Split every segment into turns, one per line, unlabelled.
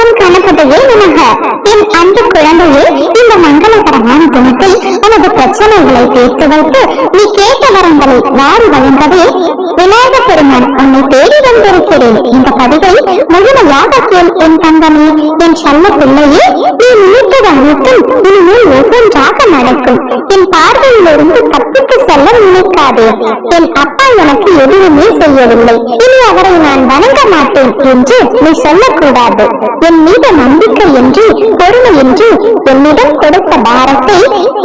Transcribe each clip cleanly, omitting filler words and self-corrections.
ஓம் கணபதியே நமக. என் அன்பு குழந்தையே, இந்த மங்களகரமான தினத்தில் உனது பிரச்சனைகளை தீர்த்து வைத்து நீ கேட்ட வரங்களை வாரி வழங்கவே விநாயக பெருமான் உன்னை தேடி வந்திருக்கிறேன். இந்த பதிவை முழுமையாக கேள் என் தங்கமே, என் செல்ல பிள்ளையே. நீ நினைத்தது அனைத்தும் இனிமேல் ஒவ்வொன்றாக நடக்கும். என் பார்வையிலிருந்து தப்பித்து செல்ல நினைக்காதே. என் அப்பா எனக்கு எதுவுமே செய்யவில்லை, இனி அவரை நான் வணங்க மாட்டேன் என்று நீ சொல்லக்கூடாது. என் மீது நம்பிக்கை என்று பொறுமை என்று என்னிடம் கொடுத்த பாரத்தை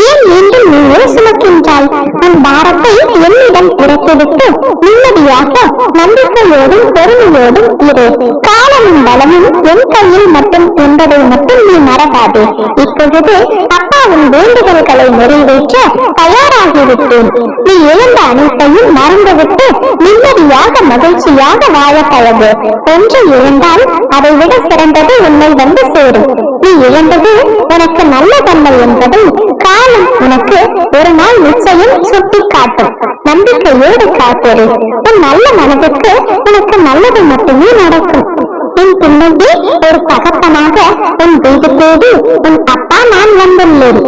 ஏன் மீண்டும் நீயே சுமக்கின்றாய்? உன் பாரத்தை என்னிடம் இறக்கிவிட்டு நிம்மதியாக நம்பிக்கையோடும் பொறுமையோடும் இரு. காலமும் பலமும் என் கையில் மட்டும் என்பதை மட்டும் நீ மறவாதே. இப்பொழுது அப்பாவின் வேண்டுதல்களை நிறைவேற்ற தயாராகிவிட்டேன். நீ இழந்த அனைத்தையும் மறந்துவிட்டு நிம்மதியாக மகிழ்ச்சியாக வாழ பழகு. ஒன்று இழந்தால் அதை விட சிறந்தது உன்னை வந்து சேரும். நீ இழந்தது உனக்கு நல்லதல்ல என்பதை காலம் உனக்கு ஒரு நாள் நிச்சயம் சுட்டி காட்டும். நம்பிக்கையோடு காத்திரு. உன் நல்ல மனதுக்கு உனக்கு நல்லது மட்டுமே நடக்கும். என் பிள்ளையே, ஒரு தகப்பனாக உன் வீடு தேடி உன் அப்பா நான் வந்துள்ளேன்.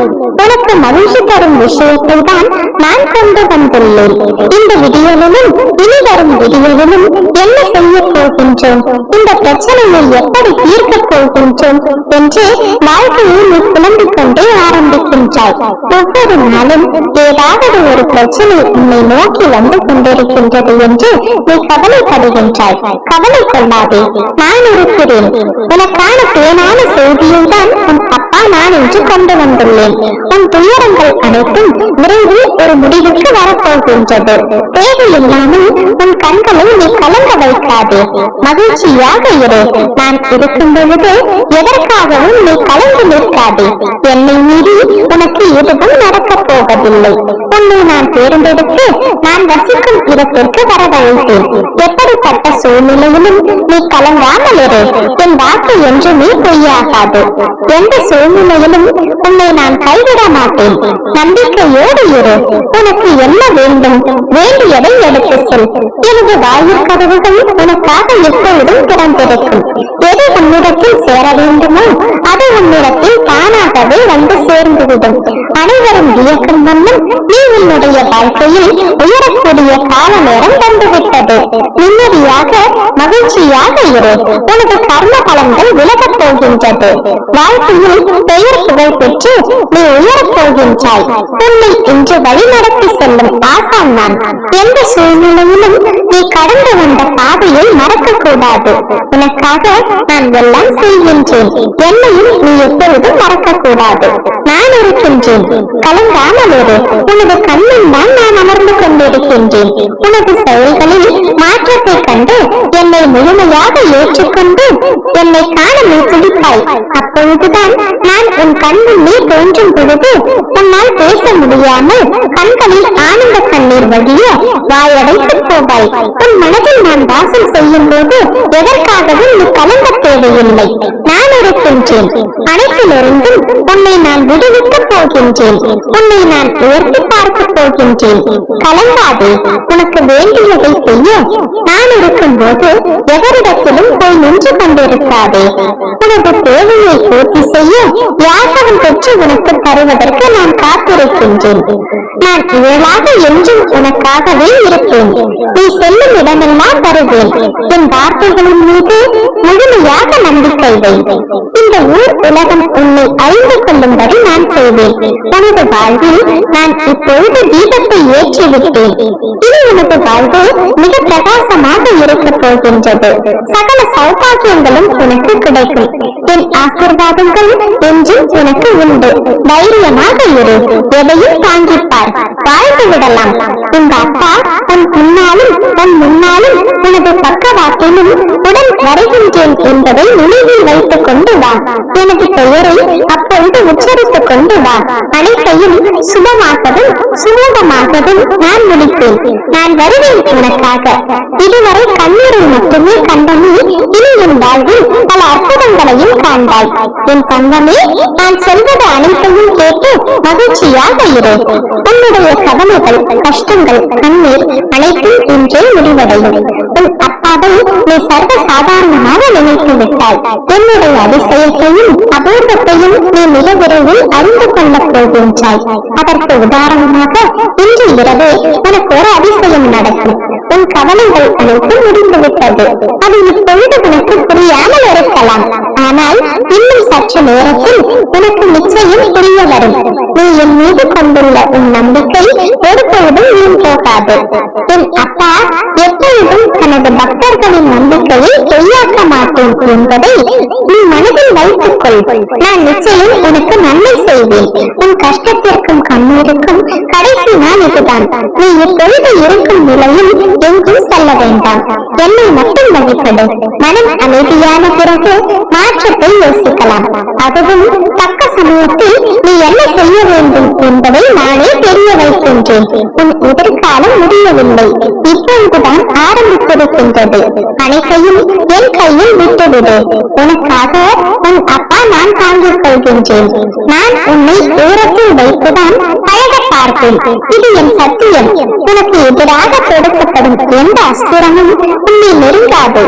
உனக்கு மகிழ்ச்சி தரும் விஷயத்தை தான் நான் கொண்டு வந்துள்ளேன். இந்த விடியலிலும் இனி வரும் விடியலிலும் என்ன செய்ய போகின்றோம், இந்த பிரச்சனையை எப்படி தீர்க்க போகின்றோம் என்று வாழ்க்கையை நீ புலம்பிக் கொண்டே ஆரம்பிக்கின்றாய். ஒவ்வொரு நாளும் ஏதாவது ஒரு பிரச்சனை உன்னை நோக்கி வந்து கொண்டிருக்கின்றது என்று நீ கவலைப்படுகின்றாய். கவலை கொள்ளாதே, நான் இருக்கிறேன். உனக்கான தேனான செய்தியை தான் உன் அப்பா நான் என்று கொண்டு வந்துள்ளேன். உன் துயரங்கள் அனைத்தும் விரைவில் ஒரு முடிவுக்கு வரப்போகின்றது. தேவையில்லாமல் உன் கண்களை நீ கலங்க வைக்காதே. மகிழ்ச்சியாக இரு. நான் இருக்கும் பொழுது எதற்காகவும் நீ கலந்து நிற்காதே. என்னை மீறி உனக்கு எதுவும் நடக்கப் போவதில்லை. உன்னை நான் தேர்ந்தெடுத்து நான் வசிக்கும் இடத்திற்கு வரவழைத்தேன். எப்படிப்பட்ட சூழ்நிலையிலும் நீ கலங்காமல் இரு. என் வாக்கு என்றுமே பொய்யாகாது. எந்த சூழ்நிலையிலும் உன்னை நான் கைவிட மாட்டேன். நம்பிக்கையோடு இரு. உனக்கு என்ன வேண்டும், வேண்டியதை எடுத்து செல். எனது வாயில் கதவுகள் உனக்காக எப்பொழுதும் திறந்திருக்கும். எது உன்னிடத்தில் சேர வேண்டுமோ அது உன்னிடத்தில் தானாகவே வந்து சேர்ந்துவிடும். அனைவரும் வியக்கும் வண்ணம் நீ உன்னுடைய வாழ்க்கையில் உயரக்கூடிய கால நேரம் வந்துவிட்டது. நிம்மதியாக மகிழ்ச்சியாக இரு. உனது கர்ம பலன்கள் விலகப் போகின்றது. வாழ்க்கையில் பெயர் புகழ் பெற்று நீ உயரப் போகின்றாய். உன்னை இன்று வழிநடத்தி செல்லும் ஆசான் நான். எந்த சூழ்நிலையிலும் நீ கடந்து வந்த பாதையை மறக்க கூடாது. உனக்காக நான் எல்லாம் செய்கின்றேன். என்னையும் நீ எப்பொழுதும் மறக்க கூடாது. நான் இருக்கின்றேன். கலங்காமல் இரு. உனது கண்ணில் தான் நான் அமர்ந்து கொண்டிருக்கின்றேன். உனது செயல்களில் மாற்றத்தை கண்டு என்னை முழுமையாக ஏற்றுக்கொண்டு என்னை காண நீ துடிப்பாய். அப்பொழுதுதான் நான் உன் கண்முன்னே தோன்றும் பொழுது உன்னால் பேச முடியாமல் கண்களில் ஆனந்த கண்ணீர் வழிய வாயடைத்து போவாய். உன் மனதில் நான் வாசம் செய்யும் போது எதற்காகவும் நீ கலங்க தேவையில்லை. நான் இருக்கின்றேன். அனைத்திலிருந்தும் உன்னை நான் விடுவிக்கப் போகின்றேன். உன்னை நான் உயர்த்தி பார்க்க போகின்றேன். கலங்காதே. உனக்கு வேண்டியதை செய்ய நான் இருக்கும் போது எவரிடத்திலும் போய் நின்று கொண்டிருக்காதே. உனது தேவையை பூர்த்தி செய்ய யாசகம் பெற்று உனக்கு தருவதற்கு நான் காத்திருக்கின்றேன். நான் இயலாக என்றும் உனக்காகவே இருப்பேன். நீ செல்லும் இடமெல்லாம் வருவேன். என் வார்த்தைகளின் மீது முழுமையாக நம்பிக்கை வை. இந்த ஊர் உலகம் உன்னை அறிந்து கொள்ளும்படி நான் செய்வேன். உனது வாழ்வில் நான் இப்பொழுது தீபத்தை ஏற்றிவிட்டேன். இனி உனது வாழ்வு மிக பிரகாசமாக இருக்க போகின்றது. சகல சௌபாகியங்களும் உனக்கு கிடைக்கும். என் ஆசீர்வாதங்கள் என்றும் உனக்கு உண்டு. தைரியமாக இரு. எதையும் தாங்கிப்பார். வாழ்ந்து விடலாம். உங்க அப்பா உன் முன்னாலும் உன் முன்னாலும் உனது பக்கவாட்டிலும் உடன் வருகின்றேன் என்பதை நினைவில் வைத்துக் கொண்டு வா. எனது பெயரை அப்பொழுது உச்சரித்துக் கொண்டு வா. அனைத்தையும் சுபமாகவும் சுமூகமாகவும் நான் முடிப்பேன். நான் வருவேன் உனக்காக. இதுவரை கண்ணீரை மட்டுமே கண்ட நீ இனி என் வாழ்வில் பல அற்புதங்களையும் காண்பாய். என் தங்கமே, நான் சொல்வது அனைத்தையும் கேட்டு மகிழ்ச்சியாக இரு. உன்னுடைய கவலைகள், கஷ்டங்கள், கண்ணீர் அனைத்தும் இன்றே முடிவடையும். உன் அப்பாவை நீ சர்வ சாதாரணமாக நினைத்து விட்டாய். என்னுடைய அதிசயத்தையும் அபூர்வத்தையும் நீ மிக விரைவில் அறிந்து கொள்ளப் போகின்றாய். அதற்கு உதாரணமாக இன்று இரவே உனக்கு ஒரு அதிசயம் நடக்கும். உன் கவலைகள் அனைத்தும் முடிந்துவிட்டது. அது இப்பொழுது உனக்கு புரியாமல் இருக்கலாம். ஆனால் இன்னும் சற்று நேரத்தில் உனக்கு நிச்சயம் புரிய வரும். நீ என் மீது கொண்டுள்ள உன் நம்பிக்கை ஒருபொழுதும் வீண் போகாது. என் அப்பா எப்பொழுதும் தனது பக்தர்களின் நம்பிக்கையை பொய்யாக்க மாட்டேன் என்பதை நீ மனதில் வைத்துக் கொள். நான் நிச்சயம் உனக்கு நன்மை செய்வேன். உன் கஷ்டத்திற்கும் கண்ணீருக்கும் கடைசி நாள் இதுதான். நீ இப்பொழுது இருக்கும் நிலையில் எங்கும் செல்ல வேண்டாம். என்னை மட்டும் வழிபடு. மனம் அமைதியான பிறகு மாற்றத்தை யோசிக்கலாம். அதுவும் தக்க சமயத்தில் நீ என்ன செய்ய வேண்டும் என்பதை நானே தெரிய வைக்கின்றேன். உன் எதிர்காலம் முடியவில்லை, இப்பொழுதுதான் ஆரம்பித்திருக்கின்றது. அனைத்தையும் என் கையில் விட்டுவிடு. உனக்காக உன் அப்பா நான் தாங்கிக் கொள்கின்றேன். நான் உன்னை தூரத்தில் வைத்துதான் பழக பார்ப்பேன். இது என் சத்தியம். உனக்கு எதிராக தொடுக்கப்படும் எந்த அஸ்திரமும் உன்னை நெருங்காது.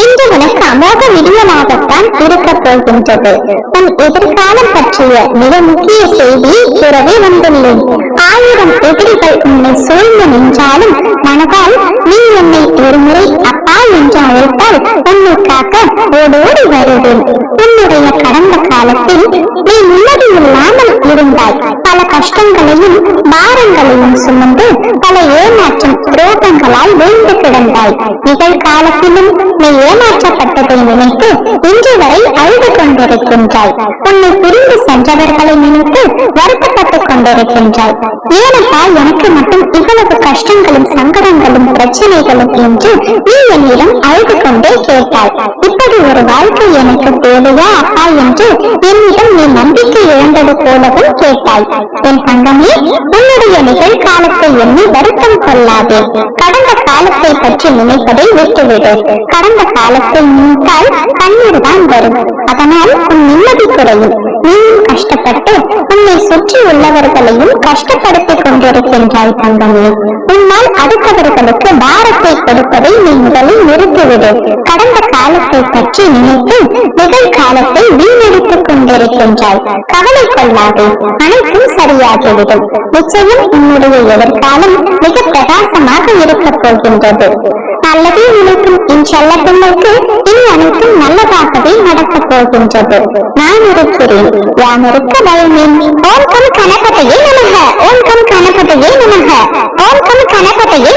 இன்று உனக்கு அமோக விடியலாகத்தான் இருக்க போகின்றது. உன் எதிர்காலம் பற்றிய மிக முக்கிய செய்தி கூறவே வந்துள்ளேன். 1000 எதிரிகள் உன்னை சூழ்ந்து நின்றாலும் மனதால் நீ என்னை ஒரு முறை அப்பா என்று அழைத்தால் உன்னை காக்க ஓடோடி வருவேன். உன்னுடைய கடந்த காலத்தில் நீ நிம்மதி இல்லாமல் இருந்தாய். பல கஷ்டங்களையும் பாரங்களையும் சுமந்து பல ஏமாற்றம் துரோகங்களால் வீழ்ந்து கிடந்தாய். நிகழ்காலத்திலும் நீ ஏமாற்றப்பட்டதை நினைத்து இன்று வரை அழுது கொண்டிருக்கின்றாய். உன்னை பிரிந்து சென்றவர்களை நினைத்து வருத்தப்பட்டுக் கொண்டிருக்கின்றாய். ஏனப்பா எனக்கு மட்டும் இவ்வளவு கஷ்டங்களும் சங்கடங்களும் பிரச்சனைகளும் என்று நீ என்னிடம் அழுது கொண்டே கேட்டாய். இப்படி ஒரு வாழ்க்கை எனக்கு தேவையா அப்பா என்று என்னிடம் நீ நம்பிக்கை இழந்தது போலவும் கேட்டாய். என் தங்கமே, உன்னுடைய நிகழ்காலத்தை எண்ணி வருத்தம் கொள்ளாதே. கடந்த காலத்தை பற்றி நினைப்பதை விட்டுவிடு. கடந்த காலத்தை நினைத்தால் கண்ணீர் தான் வரும். அதனால் உன் நிம்மதி குறையும். நீயும் கஷ்டப்பட்டு உன்னை சுற்றி உள்ளவர்களையும் கஷ்டப்படுத்திக் கொண்டிருக்கின்றாய் தங்கமே. உன்னால் அடுத்தவர்களுக்கு பாரத்தை கொடுப்பதை நீ முதலில் நிறுத்திவிடு. கடந்த காலத்தை பற்றி நினைத்து நிகழ்காலத்தை வீணடித்துக் கொண்டிருக்கின்றாய். கவலை கொள்ளாதே, அனைத்தும் சரியாகிவிடும். நிச்சயம் உன்னுடைய எதிர்காலம் மிக பிரகாசமாக இருக்கப் போகின்றது. நல்லதே நினைக்கும் என் செல்ல பிள்ளைக்கு இனி அனைத்தும் நல்லதாகவே நடக்கப் போகின்றது. நான் இருக்கிறேன், யான் இருக்க பயமேன். ஓம் கம் கணபதியே நமக, ஓம் கம் கணபதியே நமக, ஓம் கம் கணபதியே